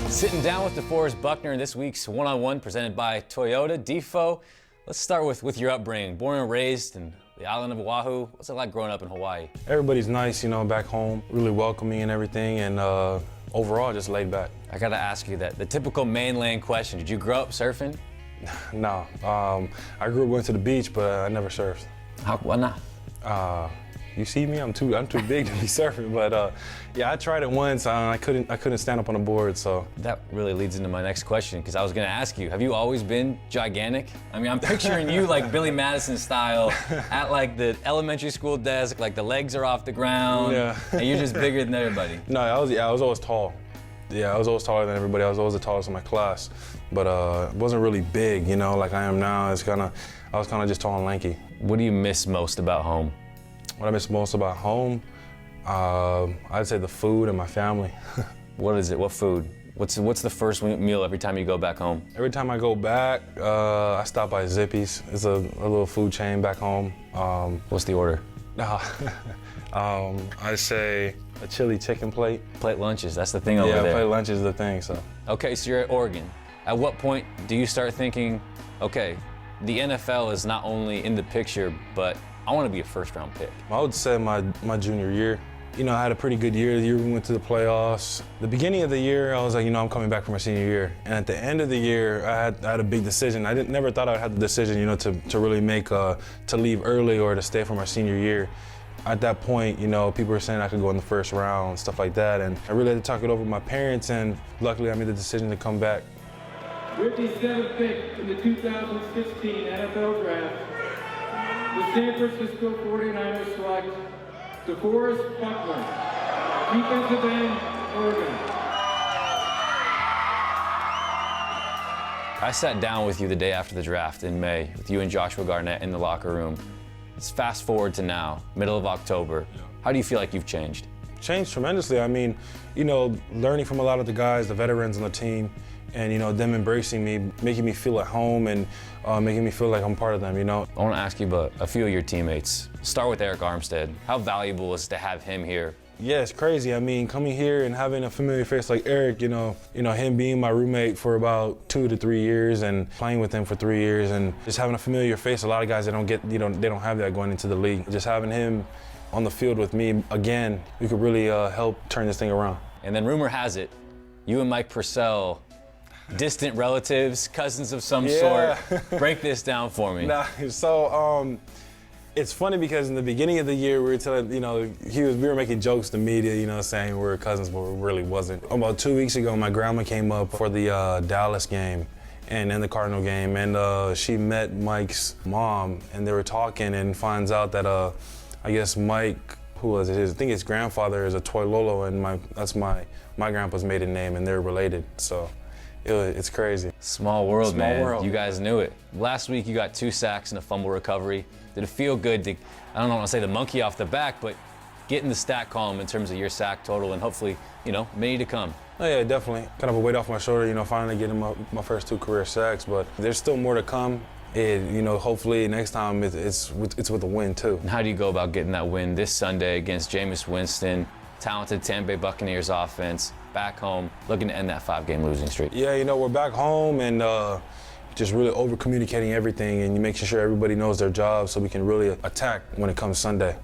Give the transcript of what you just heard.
Sitting down with DeForest Buckner in this week's one-on-one presented by Toyota. Defo, let's start with your upbringing. Born and raised in the island of Oahu. What's it like growing up in Hawaii? Everybody's nice, you know, back home, really welcoming and everything, and overall just laid back. I gotta ask you that, the typical mainland question. Did you grow up surfing? No, I grew up going to the beach, but I never surfed. Why not? You see me? I'm too big to be surfing, but yeah, I tried it once. I couldn't stand up on a board, so. That really leads into my next question, because I was gonna ask you, have you always been gigantic? I mean, I'm picturing you like Billy Madison style at like the elementary school desk, like the legs are off the ground, yeah. And you're just bigger than everybody. No, I was always tall. Yeah, I was always taller than everybody. I was always the tallest in my class, but it wasn't really big, you know, like I am now. I was kind of just tall and lanky. What do you miss most about home? What I miss most about home, I'd say the food and my family. What is it? What food? What's the first meal every time you go back home? Every time I go back, I stop by Zippy's. It's a little food chain back home. What's the order? I say a chili chicken plate. Plate lunches, that's the thing over there. Yeah, plate lunch is the thing, so. Okay, so you're at Oregon. At what point do you start thinking, okay, the NFL is not only in the picture, but I want to be a first-round pick? I would say my junior year. You know, I had a pretty good year. The year we went to the playoffs. The beginning of the year, I was like, you know, I'm coming back for my senior year. And at the end of the year, I had a big decision. I never thought I'd have the decision, you know, to really make, to leave early or to stay for my senior year. At that point, you know, people were saying I could go in the first round, stuff like that. And I really had to talk it over with my parents, and luckily I made the decision to come back. With the 7th pick in the 2016 NFL Draft, the San Francisco 49ers select DeForest Buckner, defensive end, Oregon. I sat down with you the day after the draft in May, with you and Joshua Garnett in the locker room. Let's fast forward to now, middle of October. How do you feel like you've changed? Changed tremendously. I mean, you know, learning from a lot of the guys, the veterans on the team, and, you know, them embracing me, making me feel at home and making me feel like I'm part of them, you know. I want to ask you about a few of your teammates. Start with Arik Armstead. How valuable is it to have him here? Yeah, it's crazy. I mean, coming here and having a familiar face like Arik, you know, him being my roommate for about 2 to 3 years and playing with him for 3 years and just having a familiar face. A lot of guys that don't get, you know, they don't have that going into the league. Just having him on the field with me again, we could really help turn this thing around. And then rumor has it, you and Mike Purcell, distant relatives, cousins of some sort. Break this down for me. So it's funny because in the beginning of the year we were telling, you know, we were making jokes to media, you know, saying we were cousins, but we really wasn't. About 2 weeks ago, my grandma came up for the Dallas game and then the Cardinal game, and she met Mike's mom, and they were talking, and finds out that I guess Mike, who was it? I think his grandfather is a Toilolo, and that's my grandpa's maiden name, and they're related. So. It's crazy. Small world, Small man. world. You guys knew it. Last week you got 2 sacks and a fumble recovery. Did it feel good to, I don't want to say the monkey off the back, but get in the stat column in terms of your sack total and hopefully, you know, many to come? Oh yeah, definitely. Kind of a weight off my shoulder, you know, finally getting my first 2 career sacks, but there's still more to come. You know, hopefully next time it's with a win too. And how do you go about getting that win this Sunday against Jameis Winston, talented Tampa Bay Buccaneers offense, back home, looking to end that 5-game losing streak? Yeah, you know, we're back home and just really over-communicating everything and making sure everybody knows their job so we can really attack when it comes Sunday.